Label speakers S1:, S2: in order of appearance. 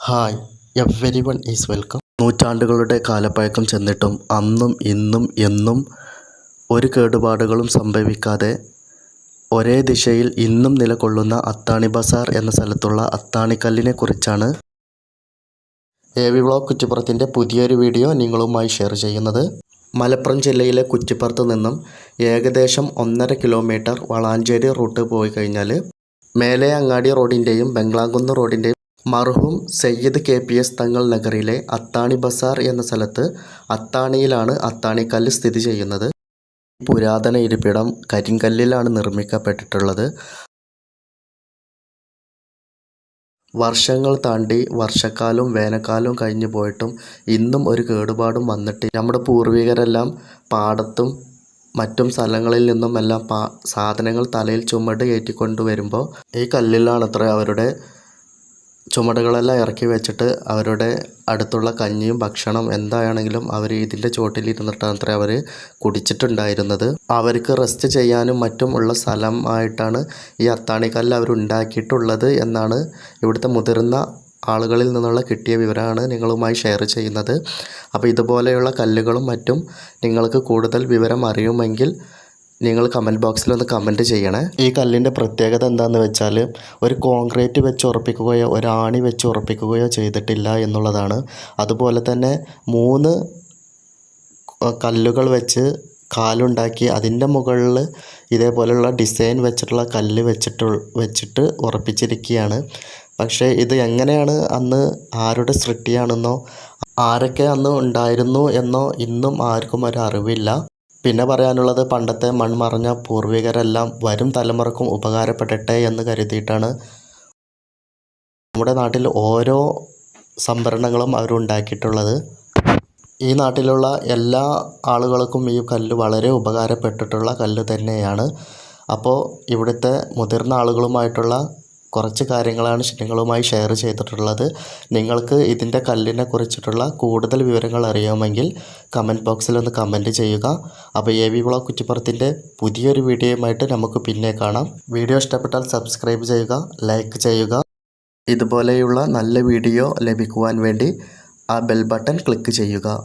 S1: Hi everyone is welcome. നൂറ്റാണ്ടുകളുടെ കാലപ്പഴക്കം ചെന്നിട്ടും അന്നും ഇന്നും എന്നും ഒരു കേടുപാടുകളും സംഭവിക്കാതെ ഒരേ ദിശയിൽ ഇന്നും നിലകൊള്ളുന്ന അത്താണി ബസാർ എന്ന സ്ഥലത്തുള്ള അത്താണിക്കല്ലിനെ കുറിച്ചാണ് AV വ്ളോഗ് കുറ്റിപ്പുറത്തിൻ്റെ പുതിയൊരു വീഡിയോ നിങ്ങളുമായി ഷെയർ ചെയ്യുന്നത്. മലപ്പുറം ജില്ലയിലെ കുറ്റിപ്പുറത്ത് നിന്നും ഏകദേശം 1.5 കിലോമീറ്റർ വളാഞ്ചേരി റൂട്ട് പോയി കഴിഞ്ഞാൽ മേലെ അങ്ങാടി റോഡിൻ്റെയും ബംഗ്ലാംകുന്ന് റോഡിൻ്റെയും മർഹൂം സയ്യിദ് KPS തങ്ങൾ നഗറിലെ അത്താണി ബസാർ എന്ന സ്ഥലത്ത് അത്താണിയിലാണ് അത്താണിക്കല്ല് സ്ഥിതി ചെയ്യുന്നത്. പുരാതന ഇരിപ്പിടം കരിങ്കല്ലിലാണ് നിർമ്മിക്കപ്പെട്ടിട്ടുള്ളത്. വർഷങ്ങൾ താണ്ടി വർഷക്കാലവും വേനൽക്കാലവും കഴിഞ്ഞു പോയിട്ടും ഇന്നും ഒരു കേടുപാടും വന്നിട്ട് നമ്മുടെ പൂർവികരെല്ലാം പാടത്തും മറ്റും സ്ഥലങ്ങളിൽ നിന്നുമെല്ലാം സാധനങ്ങൾ തലയിൽ ചുമട് കയറ്റിക്കൊണ്ടുവരുമ്പോൾ ഈ കല്ലിലാണത്രേ അവരുടെ ചുമടുകളെല്ലാം ഇറക്കി വെച്ചിട്ട് അവരുടെ അടുത്തുള്ള കഞ്ഞിയും ഭക്ഷണം എന്താണെങ്കിലും അവർ ഇതിൻ്റെ ചോട്ടിലിരുന്നിട്ടാണ് അത്ര അവർ കുടിച്ചിട്ടുണ്ടായിരുന്നത്. അവർക്ക് റെസ്റ്റ് ചെയ്യാനും മറ്റും ഉള്ള സ്ഥലമായിട്ടാണ് ഈ അത്താണിക്കല്ല് അവരുണ്ടാക്കിയിട്ടുള്ളത് എന്നാണ് ഇവിടുത്തെ മുതിർന്ന ആളുകളിൽ നിന്നുള്ള കിട്ടിയ വിവരമാണ് നിങ്ങളുമായി ഷെയർ ചെയ്യുന്നത്. അപ്പോൾ ഇതുപോലെയുള്ള കല്ലുകളും മറ്റും നിങ്ങൾക്ക് കൂടുതൽ വിവരം അറിയുമെങ്കിൽ നിങ്ങൾ കമൻറ്റ് ബോക്സിൽ ഒന്ന് കമൻറ്റ് ചെയ്യണേ. ഈ കല്ലിൻ്റെ പ്രത്യേകത എന്താണെന്ന് വെച്ചാൽ ഒരു കോൺക്രീറ്റ് വെച്ച് ഉറപ്പിക്കുകയോ ഒരു ആണി വെച്ച് ഉറപ്പിക്കുകയോ ചെയ്തിട്ടില്ല എന്നുള്ളതാണ്. അതുപോലെ തന്നെ 3 കല്ലുകൾ വെച്ച് കാലുണ്ടാക്കി അതിൻ്റെ മുകളിൽ ഇതേപോലെയുള്ള ഡിസൈൻ വെച്ചിട്ടുള്ള കല്ല് വെച്ചിട്ട് ഉറപ്പിച്ചിരിക്കുകയാണ്. പക്ഷേ ഇത് എങ്ങനെയാണ് അന്ന് ആരുടെ സൃഷ്ടിയാണെന്നോ ആരൊക്കെ അന്ന് ഉണ്ടായിരുന്നു എന്നോ ഇന്നും ആർക്കും ഒരു അറിവില്ല. പിന്നെ പറയാനുള്ളത് പണ്ടത്തെ മൺമറഞ്ഞ പൂർവികരെല്ലാം വരും തലമുറക്കും ഉപകാരപ്പെടട്ടെ എന്ന് കരുതിയിട്ടാണ് നമ്മുടെ നാട്ടിൽ ഓരോ സംഭരണങ്ങളും അവരുണ്ടാക്കിയിട്ടുള്ളത്. ഈ നാട്ടിലുള്ള എല്ലാ ആളുകൾക്കും ഈ കല്ല് വളരെ ഉപകാരപ്പെട്ടിട്ടുള്ള കല്ല് തന്നെയാണ്. അപ്പോൾ ഇവിടുത്തെ മുതിർന്ന ആളുകളുമായിട്ടുള്ള കുറച്ച് കാര്യങ്ങളാണ് നിങ്ങളുമായി ഷെയർ ചെയ്തിട്ടുള്ളത്. നിങ്ങൾക്ക് ഇതിൻ്റെ കല്ലിനെ കുറിച്ചിട്ടുള്ള കൂടുതൽ വിവരങ്ങൾ അറിയാമെങ്കിൽ കമൻറ്റ് ബോക്സിൽ ഒന്ന് കമൻറ്റ് ചെയ്യുക. അപ്പോൾ AV വ്ളോഗ് കുറ്റിപ്പുറത്തിൻ്റെ പുതിയൊരു വീഡിയോയുമായിട്ട് നമുക്ക് പിന്നെ കാണാം. വീഡിയോ ഇഷ്ടപ്പെട്ടാൽ സബ്സ്ക്രൈബ് ചെയ്യുക, ലൈക്ക് ചെയ്യുക. ഇതുപോലെയുള്ള നല്ല വീഡിയോ ലഭിക്കുവാൻ വേണ്ടി ആ ബെൽ ബട്ടൺ ക്ലിക്ക് ചെയ്യുക.